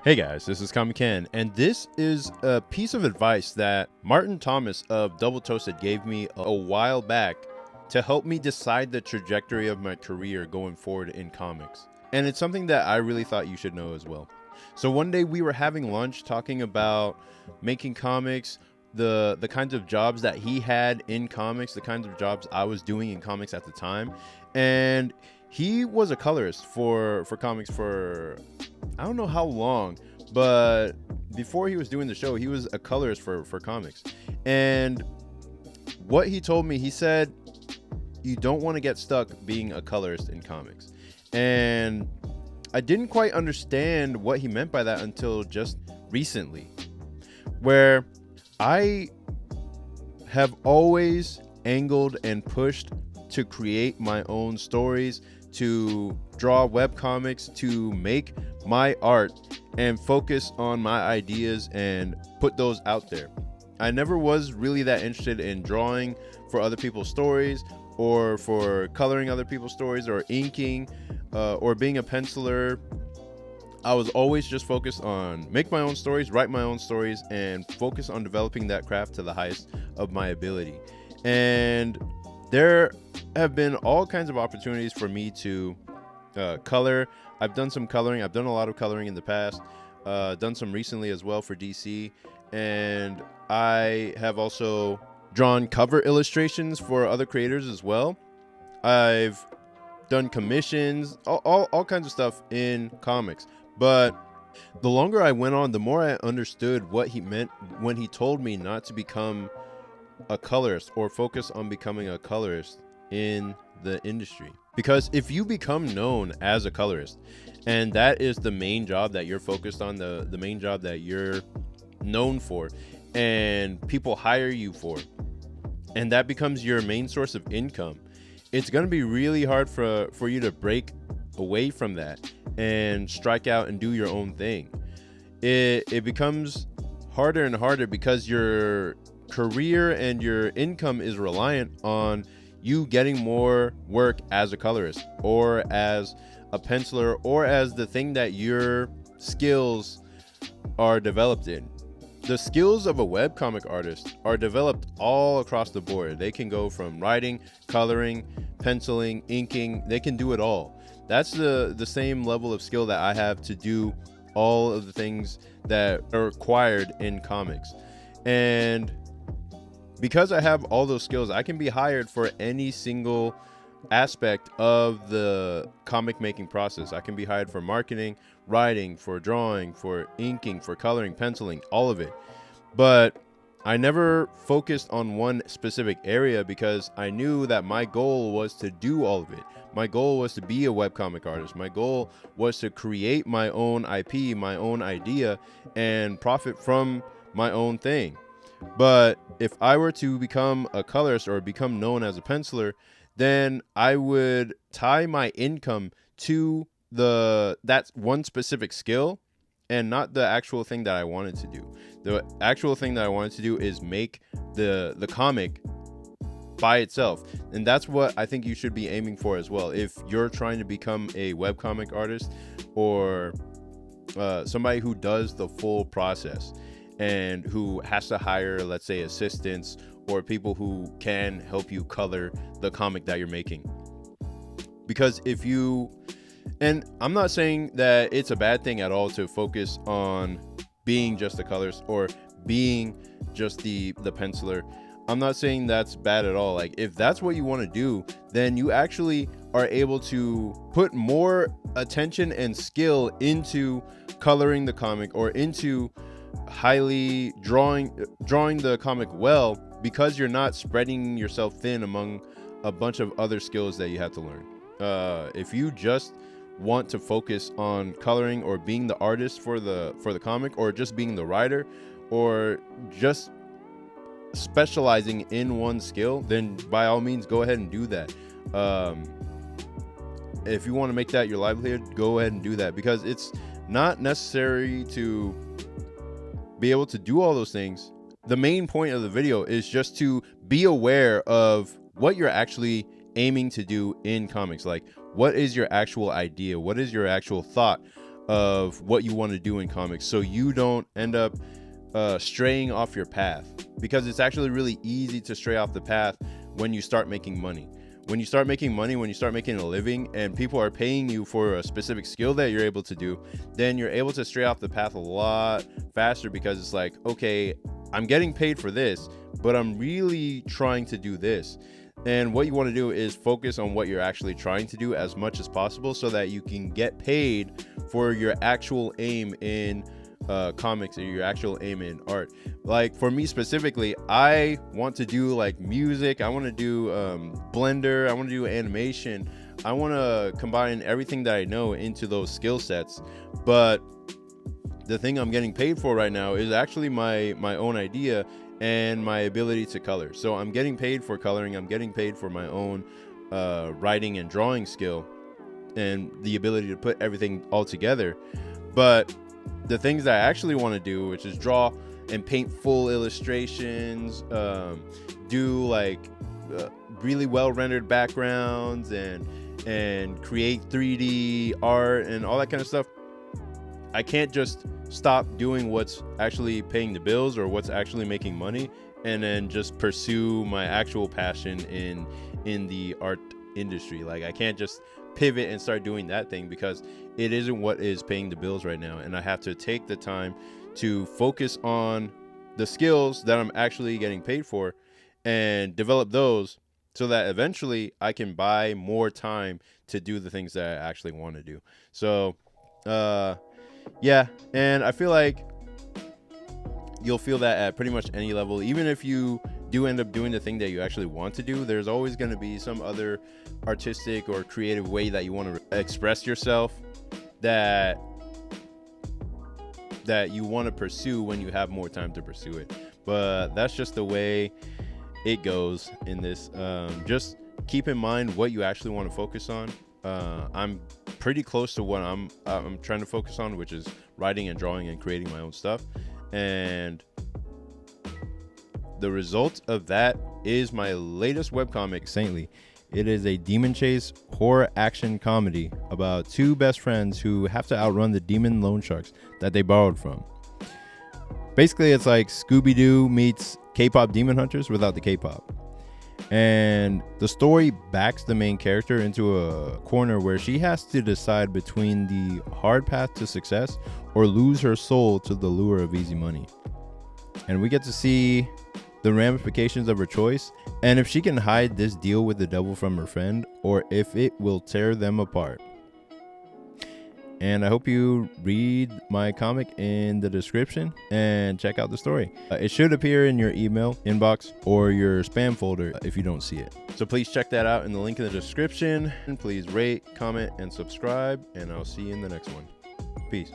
Hey guys, this is Comic Ken, and this is a piece of advice that Martin Thomas of Double Toasted gave me a while back to help me decide the trajectory of my career going forward in comics. And it's something that I really thought you should know as well. So one day we were having lunch talking about making comics, the kinds of jobs that he had in comics, the kinds of jobs I was doing in comics at the time. And he was a colorist for comics for I don't know how long, but before he was doing the show, he was a colorist for comics. And what he told me, he said, you don't want to get stuck being a colorist in comics. And I didn't quite understand what he meant by that until just recently, where I have always angled and pushed to create my own stories, to draw webcomics, to make my art and focus on my ideas and put those out there. I never was really that interested in drawing for other people's stories or for coloring other people's stories or inking or being a penciler. I was always just focused on make my own stories, write my own stories, and focus on developing that craft to the highest of my ability. And there have been all kinds of opportunities for me to color. I've done some coloring. I've done a lot of coloring in the past, done some recently as well for DC. And I have also drawn cover illustrations for other creators as well. I've done commissions, all kinds of stuff in comics. But the longer I went on, the more I understood what he meant when he told me not to become a colorist or focus on becoming a colorist in the industry. Because if you become known as a colorist and that is the main job that you're focused on, the main job that you're known for and people hire you for, and that becomes your main source of income, it's going to be really hard for you to break away from that and strike out and do your own thing. It becomes harder and harder because your career and your income is reliant on you getting more work as a colorist or as a penciler or as the thing that your skills are developed in. The skills of a webcomic artist are developed all across the board. They can go from writing, coloring, penciling, inking. They can do it all. That's the same level of skill that I have to do all of the things that are required in comics. And because I have all those skills, I can be hired for any single aspect of the comic making process. I can be hired for marketing, writing, for drawing, for inking, for coloring, penciling, all of it. But I never focused on one specific area because I knew that my goal was to do all of it. My goal was to be a webcomic artist. My goal was to create my own IP, my own idea, and profit from my own thing. But if I were to become a colorist or become known as a penciler, then I would tie my income to that one specific skill and not the actual thing that I wanted to do. The actual thing that I wanted to do is make the comic by itself. And that's what I think you should be aiming for as well. If you're trying to become a webcomic artist or somebody who does the full process and who has to hire, let's say, assistants or people who can help you color the comic that you're making. Because and I'm not saying that it's a bad thing at all to focus on being just a colorist or being just the penciler. I'm not saying that's bad at all. Like, if that's what you want to do, then you actually are able to put more attention and skill into coloring the comic or into highly drawing the comic well, because you're not spreading yourself thin among a bunch of other skills that you have to learn. If you just want to focus on coloring or being the artist for the comic, or just being the writer, or just specializing in one skill, then by all means go ahead and do that. If you want to make that your livelihood, go ahead and do that, because it's not necessary to be able to do all those things. The main point of the video is just to be aware of what you're actually aiming to do in comics. Like, what is your actual idea? What is your actual thought of what you want to do in comics, so you don't end up straying off your path, because it's actually really easy to stray off the path when you start making money. When you start making money, when you start making a living, and people are paying you for a specific skill that you're able to do, then you're able to stray off the path a lot faster, because it's like, okay, I'm getting paid for this, but I'm really trying to do this. And what you want to do is focus on what you're actually trying to do as much as possible, so that you can get paid for your actual aim in comics, or your actual aim in art. Like for me specifically, I want to do like music, I want to do Blender, I want to do animation, I want to combine everything that I know into those skill sets. But the thing I'm getting paid for right now is actually my own idea and my ability to color. So I'm getting paid for coloring, I'm getting paid for my own writing and drawing skill, and the ability to put everything all together. But the things that I actually want to do, which is draw and paint full illustrations, do like really well rendered backgrounds, and create 3D art and all that kind of stuff, I can't just stop doing what's actually paying the bills or what's actually making money and then just pursue my actual passion in the art industry. Like I can't just pivot and start doing that thing, because it isn't what is paying the bills right now, and I have to take the time to focus on the skills that I'm actually getting paid for and develop those, so that eventually I can buy more time to do the things that I actually want to do. So yeah, and I feel like you'll feel that at pretty much any level. Even if you do end up doing the thing that you actually want to do, there's always going to be some other artistic or creative way that you want to express yourself that you want to pursue when you have more time to pursue it. But that's just the way it goes in this. Just keep in mind what you actually want to focus on. I'm pretty close to what I'm trying to focus on, which is writing and drawing and creating my own stuff. And the result of that is my latest webcomic, Saintly. It is a demon chase horror action comedy about two best friends who have to outrun the demon loan sharks that they borrowed from. Basically, it's like Scooby-Doo meets K-pop Demon Hunters without the K-pop. And the story backs the main character into a corner where she has to decide between the hard path to success or lose her soul to the lure of easy money. And we get to see the ramifications of her choice, and if she can hide this deal with the devil from her friend, or if it will tear them apart. And I hope you read my comic in the description and check out the story. It should appear in your email inbox or your spam folder if you don't see it. So please check that out in the link in the description. And please rate, comment, and subscribe, and I'll see you in the next one. Peace.